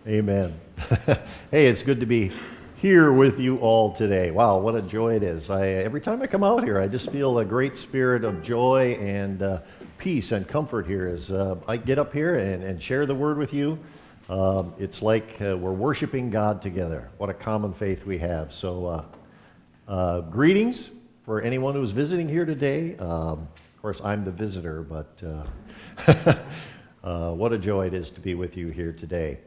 Amen. Hey, it's good to be here with you all today. Wow, what a joy it is. Every time I come out here, I just feel a great spirit of joy and peace and comfort here as I get up here and share the word with you. It's like we're worshiping God together. What a common faith we have. So greetings for anyone who's visiting here today. Of course, I'm the visitor, but what a joy it is to be with you here today.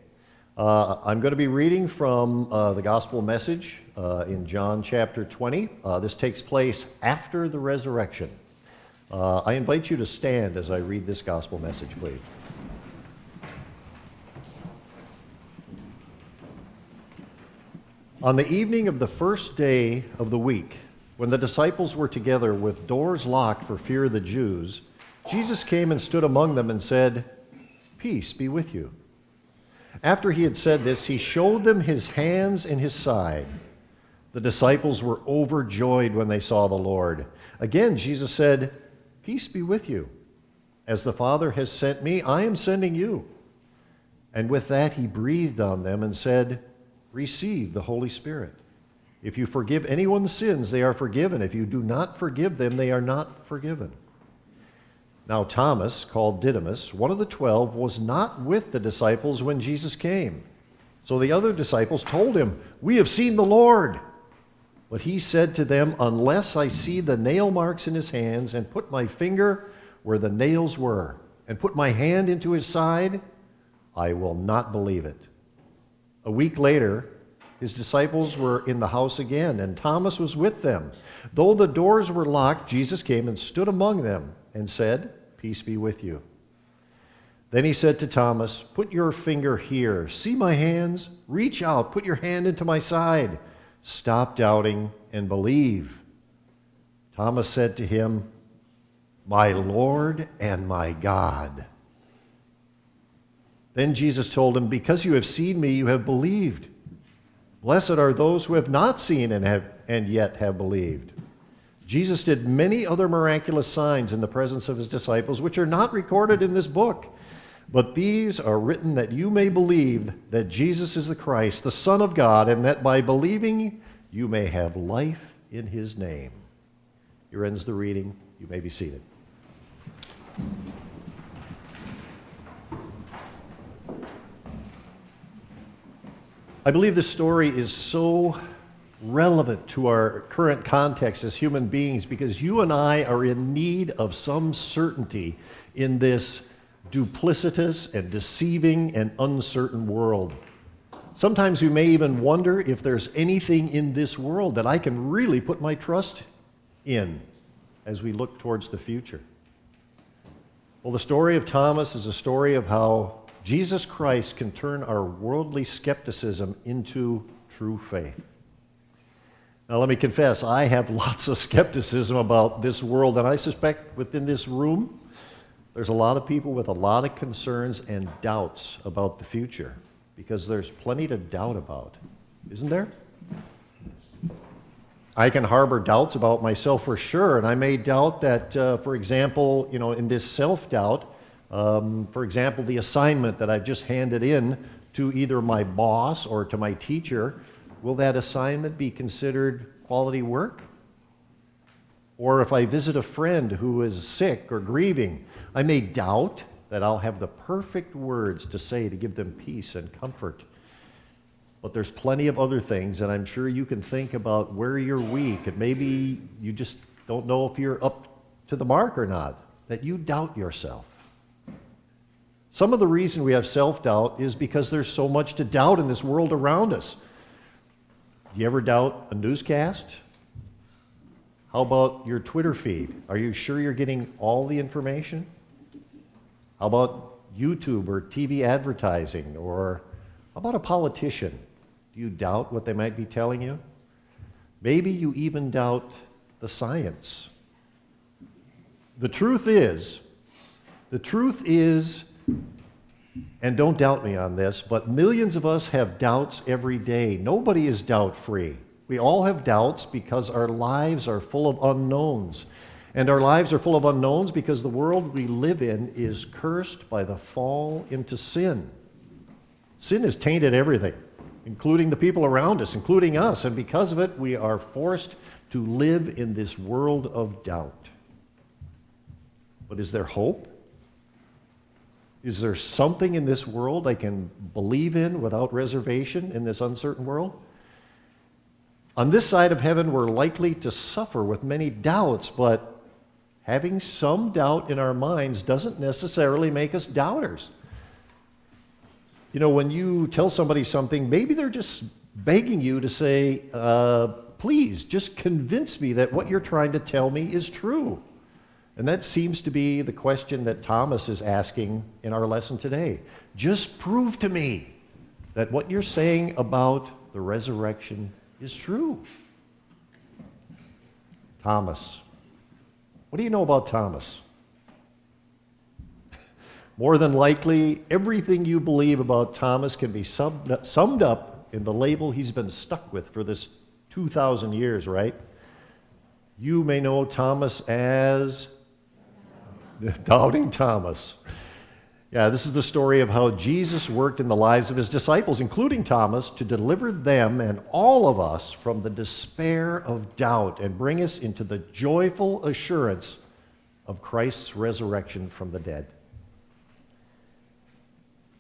I'm going to be reading from the Gospel message in John chapter 20. This takes place after the resurrection. I invite you to stand as I read this Gospel message, please. On the evening of the first day of the week, when the disciples were together with doors locked for fear of the Jews, Jesus came and stood among them and said, "Peace be with you." After he had said this, he showed them his hands and his side. The disciples were overjoyed when they saw the Lord. Again, Jesus said, "Peace be with you. As the Father has sent me, I am sending you." And with that, he breathed on them and said, "Receive the Holy Spirit. If you forgive anyone's sins, they are forgiven. If you do not forgive them, they are not forgiven." Now Thomas, called Didymus, one of the 12, was not with the disciples when Jesus came. So the other disciples told him, "We have seen the Lord." But he said to them, "Unless I see the nail marks in his hands and put my finger where the nails were and put my hand into his side, I will not believe it." A week later, his disciples were in the house again, and Thomas was with them. Though the doors were locked, Jesus came and stood among them and said, "Peace be with you." Then he said to Thomas, "Put your finger here. See my hands? Reach out. Put your hand into my side. Stop doubting and believe." Thomas said to him, "My Lord and my God." Then Jesus told him, "Because you have seen me, you have believed. Blessed are those who have not seen and yet have believed." Jesus did many other miraculous signs in the presence of his disciples, which are not recorded in this book. But these are written that you may believe that Jesus is the Christ, the Son of God, and that by believing you may have life in his name. Here ends the reading. You may be seated. I believe this story is so relevant to our current context as human beings because you and I are in need of some certainty in this duplicitous and deceiving and uncertain world. Sometimes we may even wonder if there's anything in this world that I can really put my trust in as we look towards the future. Well, the story of Thomas is a story of how Jesus Christ can turn our worldly skepticism into true faith. Now, let me confess, I have lots of skepticism about this world, and I suspect within this room, there's a lot of people with a lot of concerns and doubts about the future, because there's plenty to doubt about, isn't there? I can harbor doubts about myself for sure, and I may doubt that, for example, in this self-doubt, for example, the assignment that I've just handed in to either my boss or to my teacher, will that assignment be considered quality work? Or if I visit a friend who is sick or grieving, I may doubt that I'll have the perfect words to say to give them peace and comfort. But there's plenty of other things, and I'm sure you can think about where you're weak, and maybe you just don't know if you're up to the mark or not, that you doubt yourself. Some of the reason we have self-doubt is because there's so much to doubt in this world around us. Do you ever doubt a newscast? How about your Twitter feed? Are you sure you're getting all the information? How about YouTube or TV advertising? Or how about a politician? Do you doubt what they might be telling you? Maybe you even doubt the science. The truth is, and don't doubt me on this, but millions of us have doubts every day. Nobody is doubt-free. We all have doubts because our lives are full of unknowns. And our lives are full of unknowns because the world we live in is cursed by the fall into sin. Sin has tainted everything, including the people around us, including us, and because of it, we are forced to live in this world of doubt. But is there hope? Is there something in this world I can believe in without reservation in this uncertain world? On this side of heaven, we're likely to suffer with many doubts, but having some doubt in our minds doesn't necessarily make us doubters. You know, when you tell somebody something, maybe they're just begging you to say, please, just convince me that what you're trying to tell me is true. And that seems to be the question that Thomas is asking in our lesson today. Just prove to me that what you're saying about the resurrection is true. Thomas. What do you know about Thomas? More than likely, everything you believe about Thomas can be summed up in the label he's been stuck with for this 2,000 years, right? You may know Thomas as Doubting Thomas. Yeah, this is the story of how Jesus worked in the lives of his disciples, including Thomas, to deliver them and all of us from the despair of doubt and bring us into the joyful assurance of Christ's resurrection from the dead.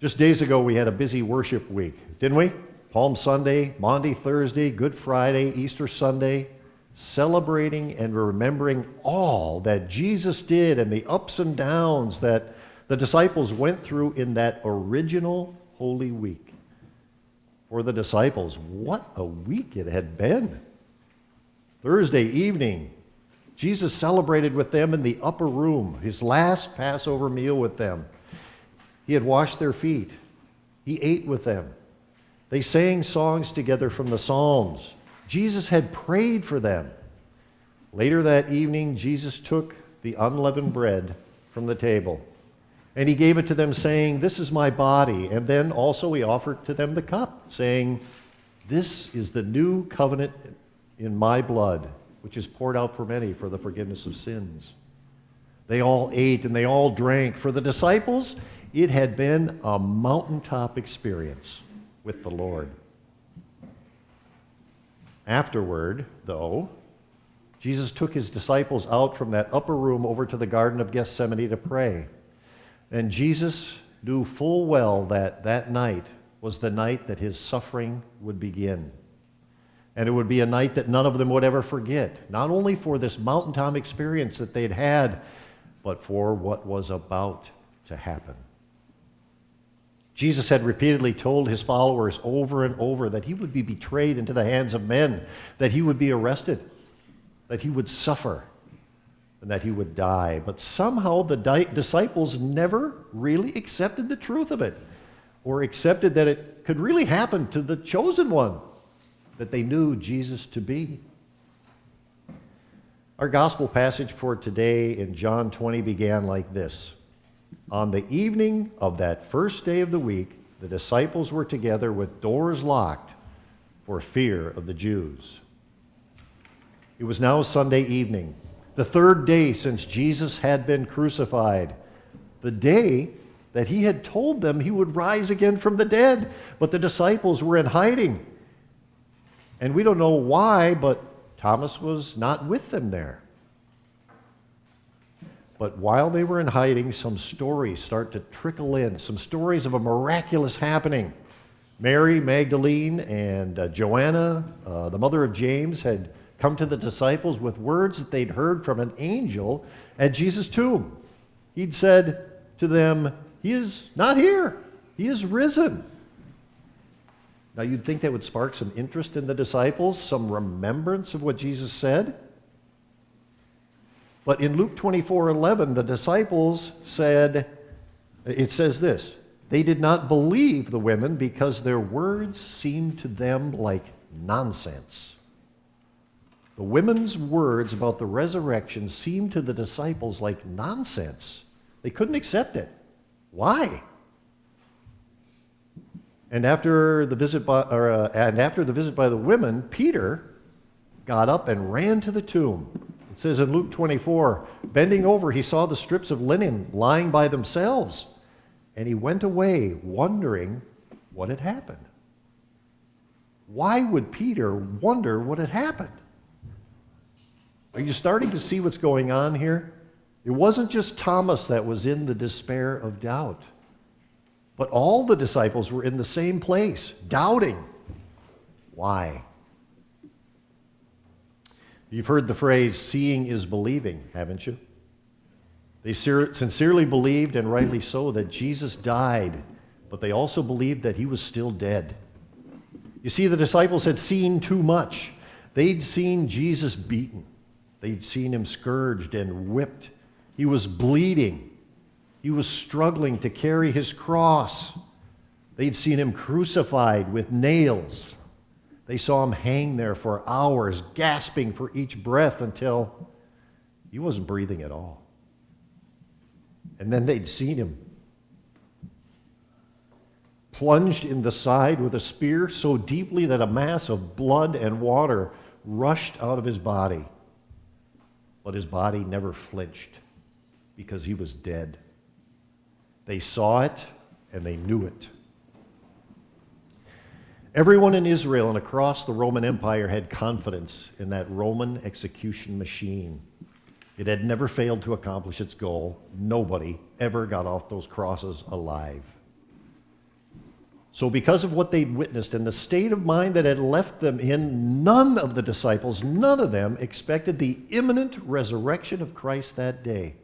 Just days ago, we had a busy worship week, didn't we? Palm Sunday, Maundy Thursday, Good Friday, Easter Sunday, celebrating and remembering all that Jesus did and the ups and downs that the disciples went through in that original Holy Week. For the disciples, what a week it had been. Thursday evening, Jesus celebrated with them in the upper room, his last Passover meal with them. He had washed their feet. He ate with them. They sang songs together from the Psalms. Jesus had prayed for them. Later that evening, Jesus took the unleavened bread from the table, and he gave it to them, saying, "This is my body." And then also he offered to them the cup, saying, "This is the new covenant in my blood, which is poured out for many for the forgiveness of sins." They all ate and they all drank. For the disciples, it had been a mountaintop experience with the Lord. Afterward, though, Jesus took his disciples out from that upper room over to the Garden of Gethsemane to pray. And Jesus knew full well that that night was the night that his suffering would begin. And it would be a night that none of them would ever forget, not only for this mountaintop experience that they'd had, but for what was about to happen. Jesus had repeatedly told his followers over and over that he would be betrayed into the hands of men, that he would be arrested, that he would suffer, and that he would die. But somehow the disciples never really accepted the truth of it, or accepted that it could really happen to the chosen one that they knew Jesus to be. Our gospel passage for today in John 20 began like this. On the evening of that first day of the week, the disciples were together with doors locked for fear of the Jews. It was now Sunday evening, the third day since Jesus had been crucified, the day that he had told them he would rise again from the dead, but the disciples were in hiding. And we don't know why, but Thomas was not with them there. But while they were in hiding, some stories start to trickle in, some stories of a miraculous happening. Mary Magdalene and Joanna, the mother of James, had come to the disciples with words that they'd heard from an angel at Jesus' tomb. He'd said to them, "He is not here. He is risen." Now you'd think that would spark some interest in the disciples, some remembrance of what Jesus said. But in Luke 24:11, the disciples said, it says this, they did not believe the women because their words seemed to them like nonsense. The women's words about the resurrection seemed to the disciples like nonsense. They couldn't accept it. Why? And after the visit by the women, Peter got up and ran to the tomb. It says in Luke 24, bending over, he saw the strips of linen lying by themselves, and he went away wondering what had happened. Why would Peter wonder what had happened? Are you starting to see what's going on here? It wasn't just Thomas that was in the despair of doubt, but all the disciples were in the same place, doubting. Why? You've heard the phrase, seeing is believing, haven't you? They sincerely believed, and rightly so, that Jesus died, but they also believed that he was still dead. You see, the disciples had seen too much. They'd seen Jesus beaten. They'd seen him scourged and whipped. He was bleeding. He was struggling to carry his cross. They'd seen him crucified with nails. They saw him hang there for hours, gasping for each breath until he wasn't breathing at all. And then they'd seen him plunged in the side with a spear so deeply that a mass of blood and water rushed out of his body. But his body never flinched because he was dead. They saw it and they knew it. Everyone in Israel and across the Roman Empire had confidence in that Roman execution machine. It had never failed to accomplish its goal. Nobody ever got off those crosses alive. So because of what they'd witnessed and the state of mind that had left them in, none of the disciples, none of them expected the imminent resurrection of Christ that day.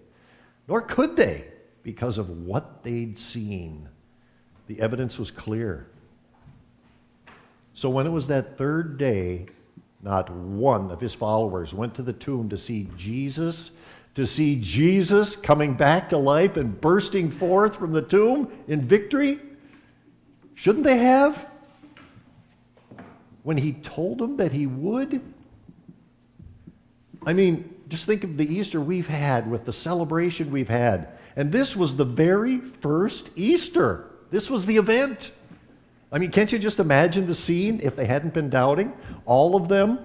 Nor could they, because of what they'd seen. The evidence was clear. So when it was that third day, not one of his followers went to the tomb to see Jesus coming back to life and bursting forth from the tomb in victory. Shouldn't they have? When he told them that he would? I mean, just think of the Easter we've had with the celebration we've had. And this was the very first Easter. This was the event. I mean, can't you just imagine the scene if they hadn't been doubting? All of them,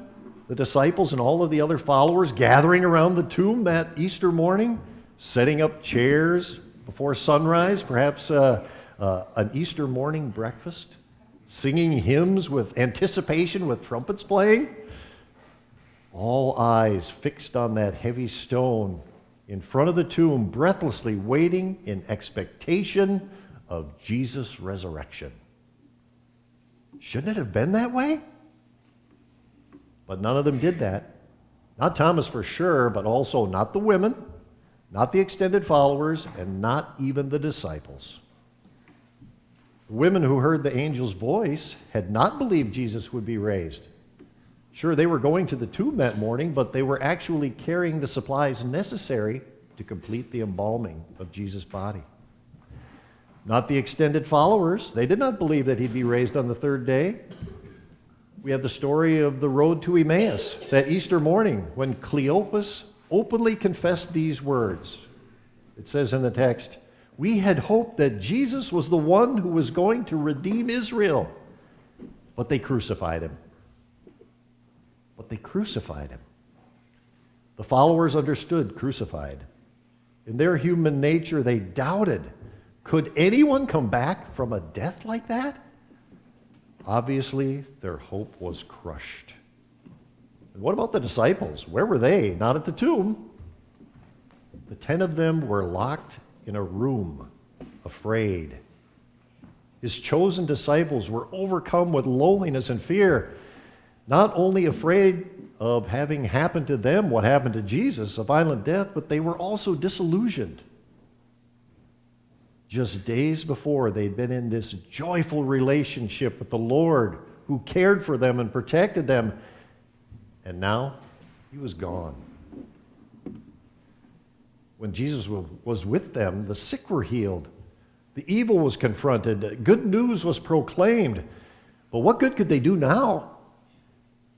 the disciples and all of the other followers gathering around the tomb that Easter morning, setting up chairs before sunrise, perhaps an Easter morning breakfast, singing hymns with anticipation with trumpets playing. All eyes fixed on that heavy stone in front of the tomb, breathlessly waiting in expectation of Jesus' resurrection. Shouldn't it have been that way? But none of them did that. Not Thomas for sure, but also not the women, not the extended followers, and not even the disciples. The women who heard the angel's voice had not believed Jesus would be raised. Sure, they were going to the tomb that morning, but they were actually carrying the supplies necessary to complete the embalming of Jesus' body. Not the extended followers. They did not believe that he'd be raised on the third day. We have the story of the road to Emmaus, that Easter morning when Cleopas openly confessed these words. It says in the text, "We had hoped that Jesus was the one who was going to redeem Israel, but they crucified him." But they crucified him. The followers understood crucified. In their human nature, they doubted. Could anyone come back from a death like that? Obviously, their hope was crushed. And what about the disciples? Where were they? Not at the tomb. The 10 of them were locked in a room, afraid. His chosen disciples were overcome with loneliness and fear, not only afraid of having happened to them what happened to Jesus, a violent death, but they were also disillusioned. Just days before, they'd been in this joyful relationship with the Lord who cared for them and protected them, and now he was gone. When Jesus was with them, the sick were healed. The evil was confronted. Good news was proclaimed. But what good could they do now?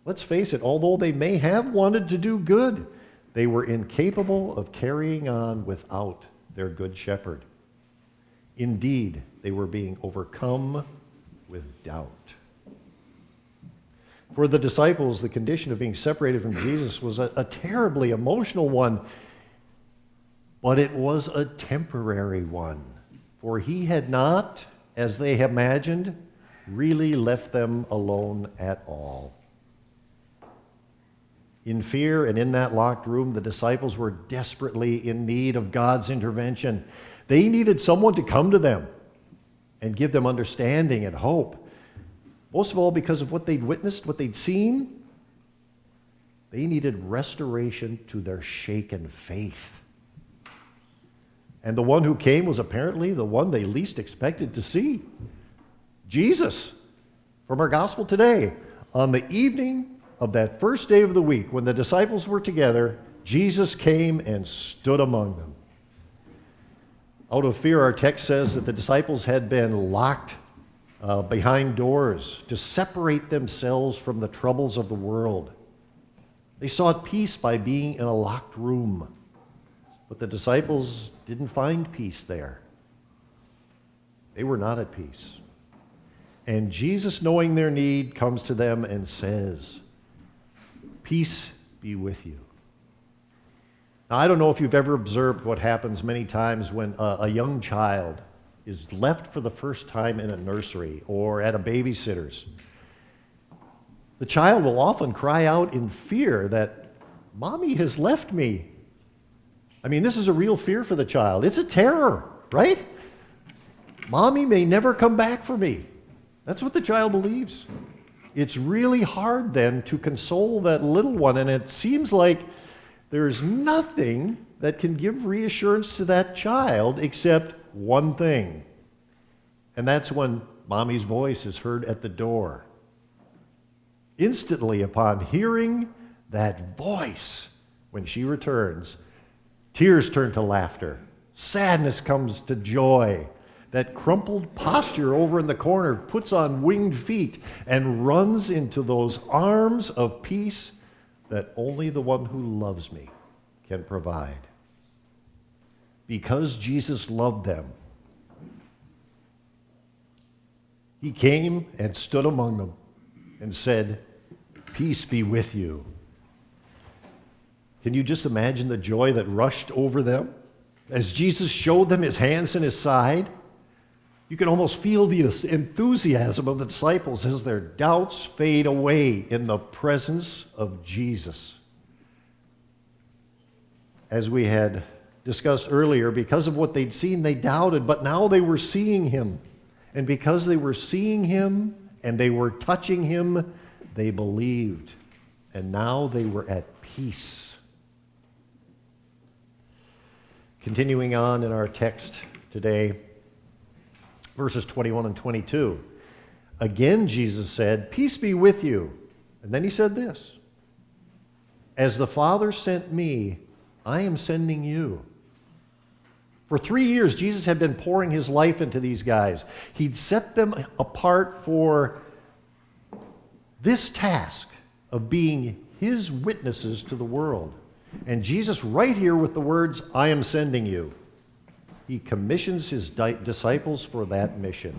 Let's face it, although they may have wanted to do good, they were incapable of carrying on without their good shepherd. Indeed, they were being overcome with doubt. For the disciples, the condition of being separated from Jesus was a terribly emotional one, but it was a temporary one. For he had not, as they imagined, really left them alone at all. In fear and in that locked room, the disciples were desperately in need of God's intervention. They needed someone to come to them and give them understanding and hope. Most of all, because of what they'd witnessed, what they'd seen, they needed restoration to their shaken faith. And the one who came was apparently the one they least expected to see. Jesus. From our gospel today, on the evening of that first day of the week, when the disciples were together, Jesus came and stood among them. Out of fear, our text says that the disciples had been locked behind doors to separate themselves from the troubles of the world. They sought peace by being in a locked room, but the disciples didn't find peace there. They were not at peace. And Jesus, knowing their need, comes to them and says, "Peace be with you." Now, I don't know if you've ever observed what happens many times when a young child is left for the first time in a nursery or at a babysitter's. The child will often cry out in fear that, "Mommy has left me." I mean, this is a real fear for the child. It's a terror, right? Mommy may never come back for me. That's what the child believes. It's really hard then to console that little one, and it seems like there's nothing that can give reassurance to that child except one thing. And that's when Mommy's voice is heard at the door. Instantly, upon hearing that voice, when she returns, tears turn to laughter. Sadness comes to joy. That crumpled posture over in the corner puts on winged feet and runs into those arms of peace that only the one who loves me can provide. Because Jesus loved them, he came and stood among them and said, "Peace be with you." Can you just imagine the joy that rushed over them as Jesus showed them his hands and his side? You can almost feel the enthusiasm of the disciples as their doubts fade away in the presence of Jesus. As we had discussed earlier, because of what they'd seen, they doubted, but now they were seeing him. And because they were seeing him and they were touching him, they believed. And now they were at peace. Continuing on in our text today, verses 21 and 22. Again, Jesus said, "Peace be with you." And then he said this, "As the Father sent me, I am sending you." For 3 years, Jesus had been pouring his life into these guys. He'd set them apart for this task of being his witnesses to the world. And Jesus, right here with the words, "I am sending you," he commissions his disciples for that mission.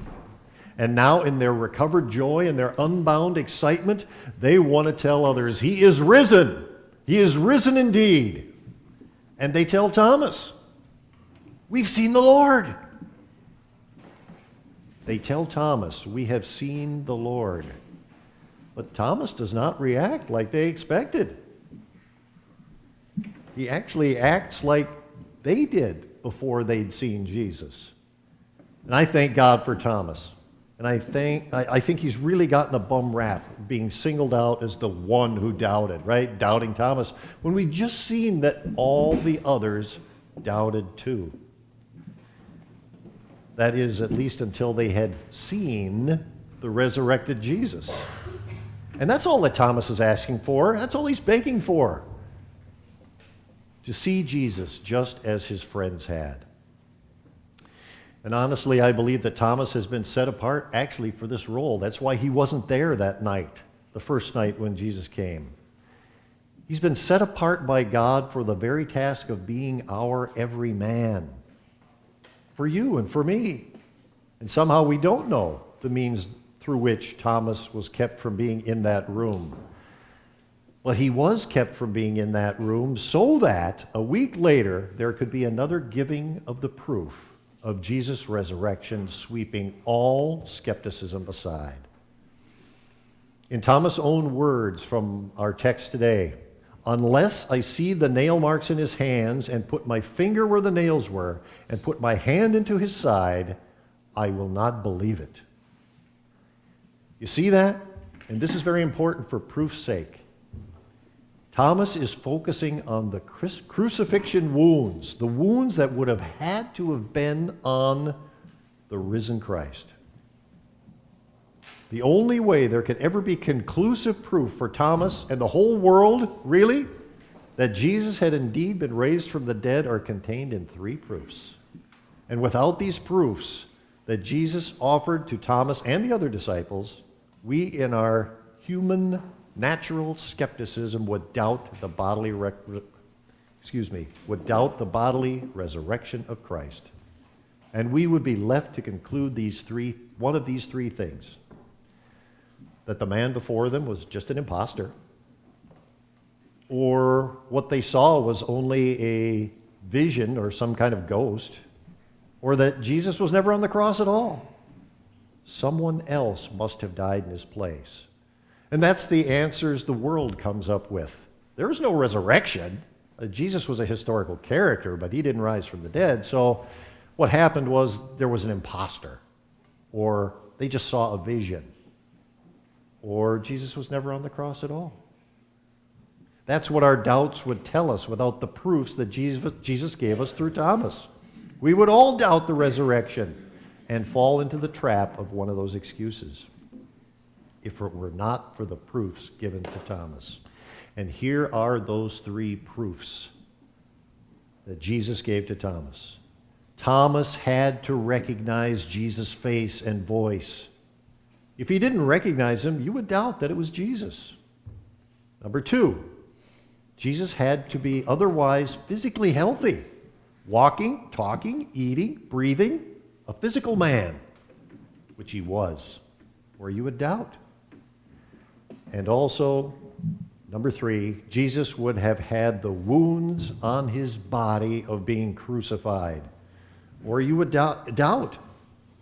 And now, in their recovered joy and their unbound excitement, they want to tell others, "He is risen. He is risen indeed." And they tell Thomas, "We've seen the Lord." They tell Thomas, "We have seen the Lord." But Thomas does not react like they expected. He actually acts like they did before they'd seen Jesus. And I thank God for Thomas. And I think he's really gotten a bum rap, being singled out as the one who doubted, right? Doubting Thomas, when we've just seen that all the others doubted too. That is, at least until they had seen the resurrected Jesus. And that's all that Thomas is asking for. That's all he's begging for. To see Jesus just as his friends had. And honestly, I believe that Thomas has been set apart actually for this role. That's why he wasn't there that night, the first night when Jesus came. He's been set apart by God for the very task of being our everyman. For you and for me. And somehow we don't know the means through which Thomas was kept from being in that room. But he was kept from being in that room so that a week later there could be another giving of the proof of Jesus' resurrection, sweeping all skepticism aside. In Thomas' own words from our text today, "Unless I see the nail marks in his hands and put my finger where the nails were and put my hand into his side, I will not believe it." You see that? And this is very important for proof's sake. Thomas is focusing on the crucifixion wounds, the wounds that would have had to have been on the risen Christ. The only way there could ever be conclusive proof for Thomas and the whole world, really, that Jesus had indeed been raised from the dead are contained in three proofs. And without these proofs that Jesus offered to Thomas and the other disciples, we in our human natural skepticism would doubt the bodily resurrection of Christ. And we would be left to conclude one of these three things: that the man before them was just an imposter, or what they saw was only a vision or some kind of ghost, or that Jesus was never on the cross at all. Someone else must have died in his place. And that's the answers the world comes up with. There was no resurrection. Jesus was a historical character, but he didn't rise from the dead. So what happened was there was an imposter, or they just saw a vision, or Jesus was never on the cross at all. That's what our doubts would tell us without the proofs that Jesus gave us through Thomas. We would all doubt the resurrection and fall into the trap of one of those excuses if it were not for the proofs given to Thomas. And here are those three proofs that Jesus gave to Thomas. Thomas had to recognize Jesus' face and voice. If he didn't recognize him, you would doubt that it was Jesus. Number two, Jesus had to be otherwise physically healthy, walking, talking, eating, breathing, a physical man, which he was, or you would doubt. And also, number three, Jesus would have had the wounds on his body of being crucified, or you would doubt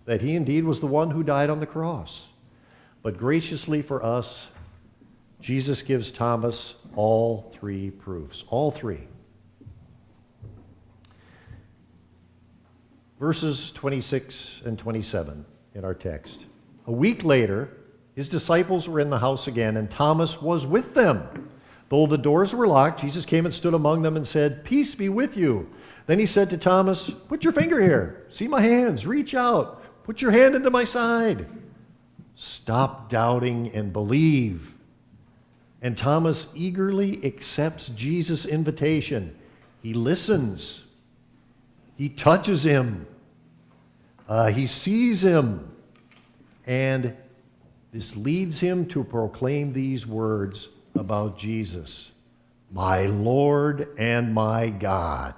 that he indeed was the one who died on the cross. But graciously for us, Jesus gives Thomas all three proofs, all three. Verses 26 and 27 in our text. A week later, his disciples were in the house again, and Thomas was with them. Though the doors were locked, Jesus came and stood among them and said, "Peace be with you." Then he said to Thomas, "Put your finger here. See my hands. Reach out. Put your hand into my side. Stop doubting and believe." And Thomas eagerly accepts Jesus' invitation. He listens. He touches him. He sees him. And this leads him to proclaim these words about Jesus: "My Lord and my God."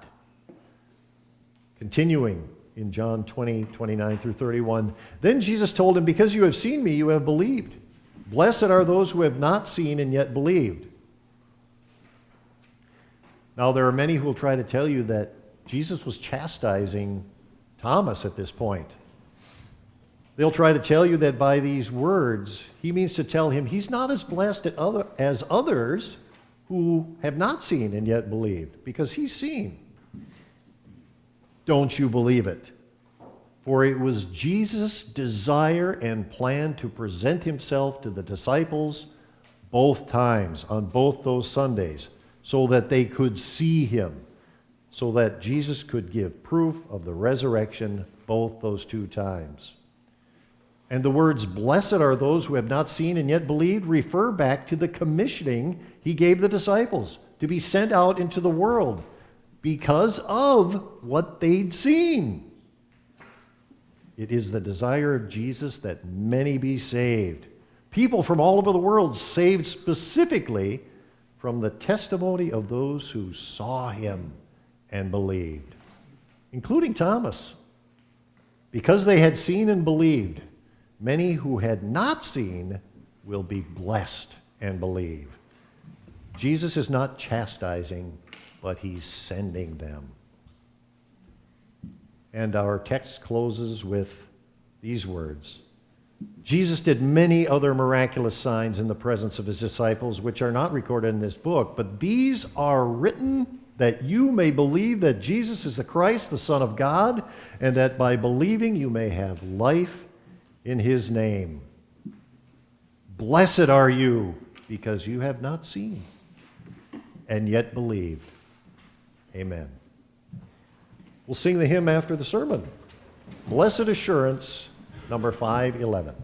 Continuing in John 20, 29 through 31, then Jesus told him, "Because you have seen me, you have believed. Blessed are those who have not seen and yet believed." Now, there are many who will try to tell you that Jesus was chastising Thomas at this point. They'll try to tell you that by these words, he means to tell him he's not as blessed as others who have not seen and yet believed, because he's seen. Don't you believe it? For it was Jesus' desire and plan to present himself to the disciples both times, on both those Sundays, so that they could see him, so that Jesus could give proof of the resurrection both those two times. And the words, "Blessed are those who have not seen and yet believed," refer back to the commissioning he gave the disciples to be sent out into the world because of what they'd seen. It is the desire of Jesus that many be saved. People from all over the world saved specifically from the testimony of those who saw him and believed, including Thomas. Because they had seen and believed, many who had not seen will be blessed and believe. Jesus is not chastising, but he's sending them. And our text closes with these words. Jesus did many other miraculous signs in the presence of his disciples, which are not recorded in this book, but these are written that you may believe that Jesus is the Christ, the Son of God, and that by believing you may have life in his name. Blessed are you, because you have not seen and yet believed. Amen. We'll sing the hymn after the sermon. Blessed Assurance, number 511.